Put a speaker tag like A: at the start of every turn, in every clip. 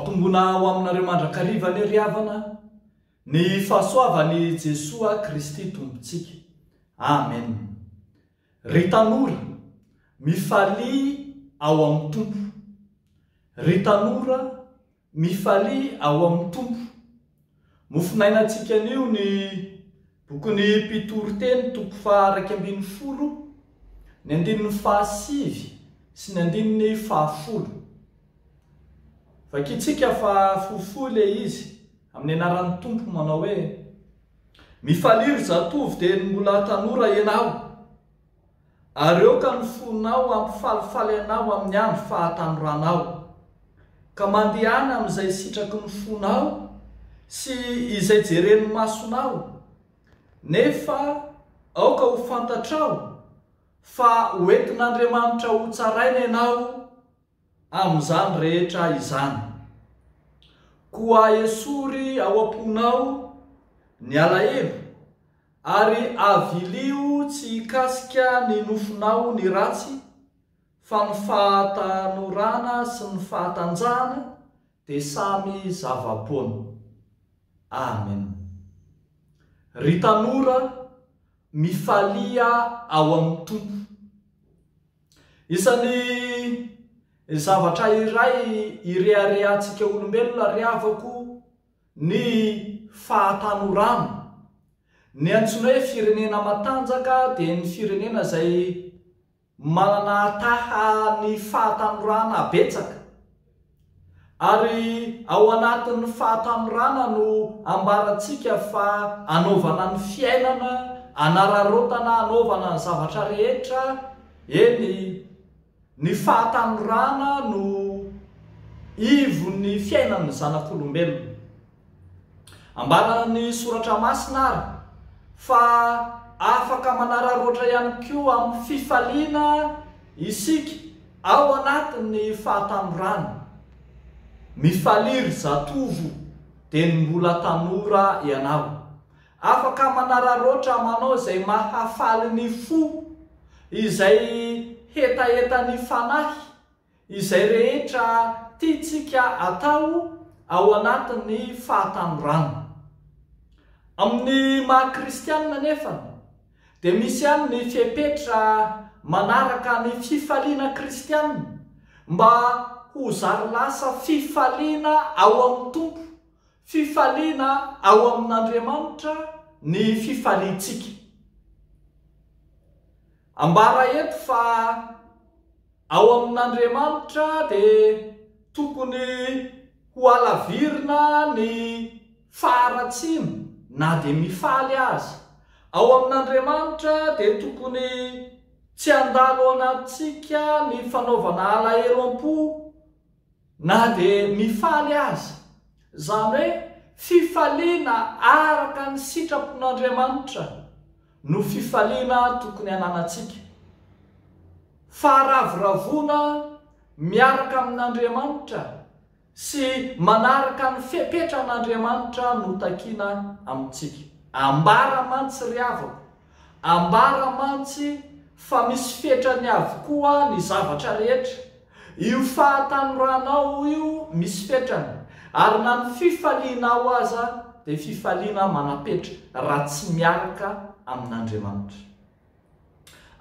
A: mampitombona ao aminareo mandrakariva ny riavana ny fahasoavany Jesoa Kristy tompontsika. Amen. Ry tanora, mifaly ao amin'ny tompo. Ry tanora, mifaly ao amin'ny tompo. Mofinainantsika anio ny bokin'ny Mpitoriteny toko faha 2:20, ny 9:9 sy ny 9:10. Vakitsika fa fofo le izy amin'ny anaran'ny tompo manao hoe: mifaliry zatovo dia ny mbola tanora ianao, ary eo ka ny fonao ampifalifaly anao amin'ny andro fahatanoranao, ka mandehana amin'izay sitraky ny fonao sy izay jeren'ny masonao, nefa aoka ho fantatrao fa hoentin'Andriamanitra ho tsaraina ianao amin'izany rehetra izany. Koa esory ao am-ponao ny alahelo, ary avilio tsy hikasika ny nofinao ny ratsy, fa ny fahatanorana sy ny fahatanjahana dia samy zava-poana. Amen. Ry tanora, mifalia ao amin'ny tompo. Isan'ny zavatra iray ireharehantsika olombelona riavako ny fahatanorana. Ny antsoina hoe firenena matanjaka dia ny firenena izay manana taha ny fahatanorana betsaka. Ary ao anatin'ny fahatanorana no ambarantsika fa anaovana ny fiainana, anararotana, anaovana ny zavatra rehetra. Eny, ny fahatanorana no ivon'ny fiainan'ny zanak'olombelona. Ambaran'ny soratra masina ary fa afaka manararoatra ihany koa amin'ny fifaliana isika ao anatin'ny fahatanorana. Mifaliry zatovo dia ny mbola tanora ianao. Afaka manararoatra manao izay mahafaly ny fo, izay hetahetan'ny fanahy, izay rehetra tiantsika atao ao anatin'ny fahatanorana. Amin'ny maha-kristianina nefa dia misy ihany ny fepetra manaraka ny fifaliana kristianina mba ho zary lasa fifaliana ao amin'ny tompo, fifaliana ao amin'Andriamanitra, ny fifaliantsika. Ambara eto fa ao amin'Andriamanitra dia tokony ho alavirina ny faharatsiana na dia mifaly aza. Ao amin'Andriamanitra dia tokony tsy handalo anatsika ny fanaovana alahelo-po na dia mifaly aza. Izany hoe fifaliana araka ny sitrapon'Andriamanitra no fifaliana tokony hananantsika. Faharavoravoana miaraka amin'Andriamanitra sy manaraka ny fepetran'Andriamanitra no takiana amintsika. Ambara mantsy ry havako, ambara mantsy fa misy fetrany avokoa ny zavatra rehetra. Io fahatanoranao io misy fetrany, ary na ny fifalianao aza dia fifaliana manapetra raha tsy miaraka amin'Andriamanitra.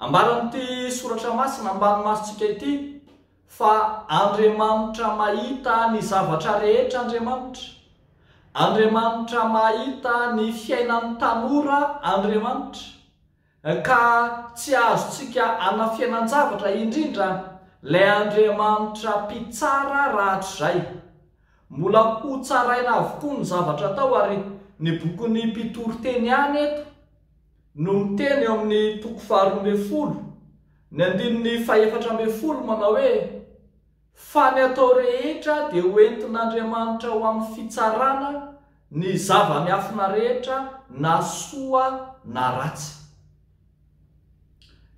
A: Ambaran'ity soratra masina ambany masontsika ity fa Andriamanitra mahita ny zavatra rehetra. Andriamanitra mahita ny fiainan'ny tanora. Andriamanitra ka tsy azontsika anafianan-javatra, indrindra ilay Andriamanitra mpitsara rahatrizay. Mbola ho tsaraina avokoa ny zavatra atao, ary ny bokin'ny Mpitoriteny ihany eto no miteny eo amin'ny toko faha 12, ny 4:40 manao hoe: fa ny atao rehetra dia hoentin'Andriamanitra ho amin'ny fitsarana ny zava-miafina rehetra, na soa na ratsy.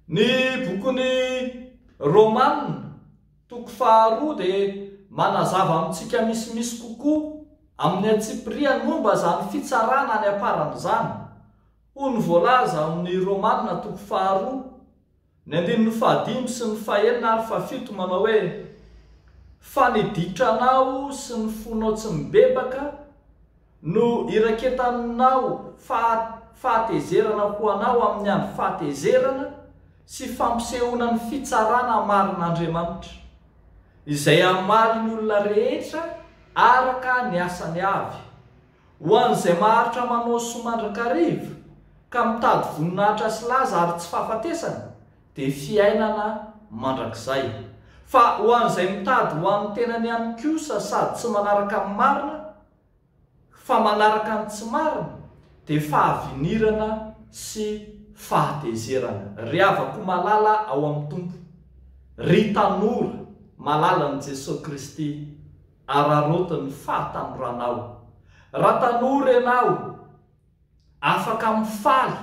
A: Ny bokin'ny Romanina toko faha 2 dia manazava amintsika misimisy kokoa amin'ny atsipiriany momba zany fitsarana any aparan'izany. Hoy ny voalaza amin'ny Romanina toko faha 2, ny 15 sy ny 9 ary 7 manao hoe: fa niditranao sy ny fonao tsy mibebaka no iraketanao fahatezerana ho anao amin'ny andro fahatezerana sy fampisehoana ny fitsarana marin'Andriamanitra izay amaly ny olona rehetra araka ny asany avy. Ho an'izay maharitra manao somandrankariva ka mitady voninahitra sy laza ary tsy fahafatesana dia fiainana mandrakizay. Fa ho an'izay mitady ho an'ny tenany ihany kosa sady tsy manaraka ny marina fa manaraka ny tsy marina dia fahavinirana sy fahatezerana. Ry havako malala ao amin'ny Tompo, ry tanora malala ny Jesosy Kristy ararotiny fahatanoranao. Raha tanora ianao, afaka mifaly,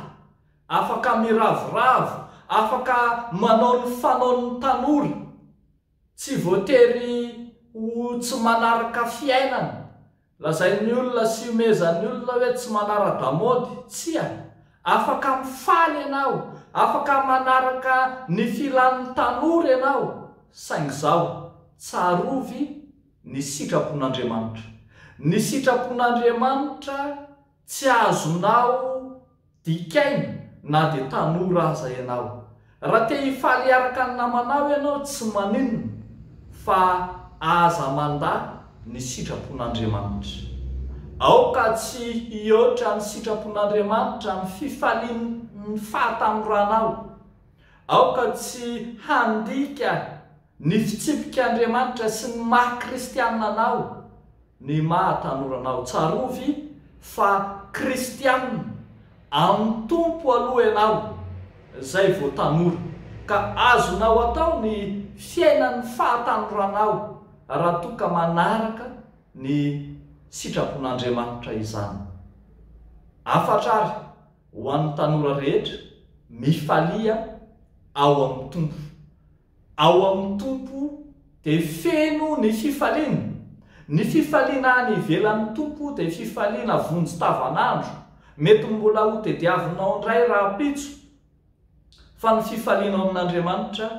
A: afaka miravoravo, afaka manao ny fanaon'ny tanora, tsy voatery ho tsy manaraka fiainana. Lazain'ny olona sy omezan'ny olona hoe tsy manara-damody, tsia. Afaka mifaly ianao, afaka manaraka ny filan'ny tanora ianao, saingy izao tsarovy ny sitrapon'Andriamanitra. Ny sitrapon'Andriamanitra tsy azonao dikaina na dia tanora aza ianao. Raha te hifaly araka ny namanao ianao, tsy maninona fa aza manda ny sitrapon'Andriamanitra. Aoka tsy hihoatra ny sitrapon'Andriamanitra ny fifaliany fahatanoranao. Aoka tsy handika ny fitsipik'Andriamanitra sy ny maha-kristianina anao ny mahatanoranao. Tsarovy fa kristianina amin'ny Tompo aloha ianao, izay vao tanora, ka azonao atao ny fiainan'ny fahatanoranao raha toa ka manaraka ny sitrapon'Andriamanitra izany. Afatrary ho an'ny tanora rehetra mifalia ao amin'ny Tompo. Ao amin'ny Tompo dia feno ny fifaliana. Ny fifaliana any ivelan'ny Tompo dia fifaliana vonjy tavanandro, mety mbola ho tediavinao indray raha pitso, fa ny fifaliana amin'Andriamanitra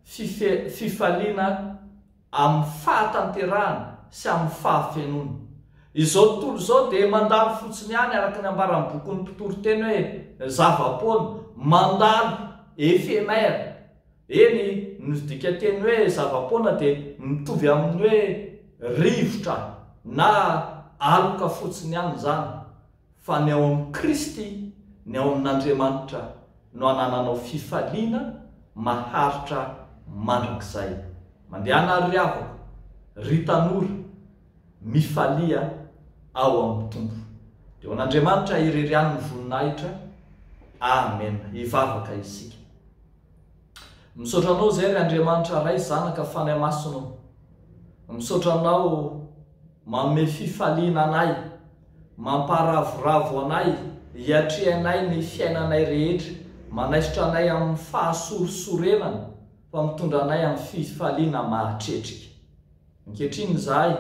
A: fifaliana amin'ny fahatanterahana sy amin'ny fahafenoana. Izao tontolo izao dia mandalo fotsiny ihany araka ny ambaran'ny bokin'ny mpitoroteny hoe zava-poana, mandalo éphémère. Eny ny dika teny hoe zava-poana dia mitovy amin'ny hoe rivotra na aloka fotsiny ihany izany. Fa ny ao amin'ny Kristy, ny ao amin'Andriamanitra no anananao fifaliana maharitra mandrakizay. Mandehana ry havako, ry tanora, mifalia ao amin'ny Tompo. Dia ho an'Andriamanitra irerian'ny voninahitra. Amen. Hivavaka isika. Misaotra anao izay ry Andriamanitra ray zanaka fanahy masonao. Misaotra anao manome fifaliana anay, mamparavoravo anay, hiatrehanay ny fiainanay rehetra, manaisitra anay amin'ny fahasorosorenana, fa mitondra anay amin'ny fifaliana mahatretrika. Ankehitriny izahay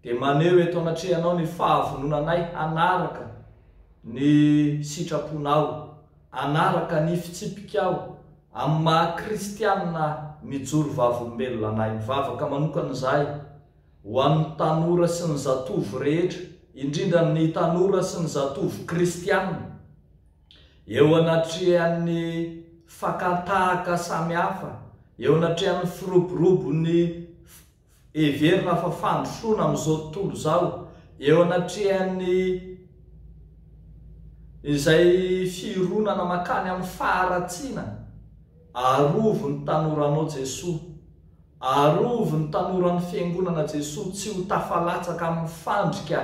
A: dia maneho eto anatrehanao ny fahavononanay anaraka ny sitraponao, anaraka ny fitsipikao amin'ny maha-kristianina mijoro vavolombelona anay. Mivavaka manokana izahay ho an'ny tanora sy ny zatovo rehetra, indrindra ny tanora sy ny zatovo kristianina, eo anatrehan'ny fakatahaka samihafa, eo anatrehan'ny firoborobony heverina fa fandrosoana amin'izao tontolo izao, eo anatrehan'ny izay fironana makany amin'ny faharatsiana. Arovo ny tanoranao Jesosy, arovo ny tanoran'ny fiangonana Jesosy tsy ho tafalatsaka amin'ny fandrika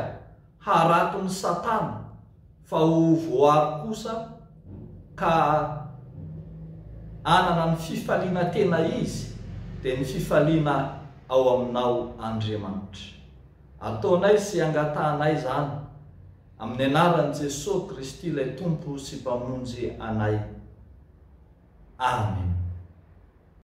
A: haraton'ny Satana, fa ho voary kosa ka anana ny fifaliana tena izy, dia ny fifaliana ao aminao Andriamanitra. Ataonay sy angatahanay izany amin'ny anaran'i Jesosy Kristy ilay Tompo sy mpamonjy anay. Amen.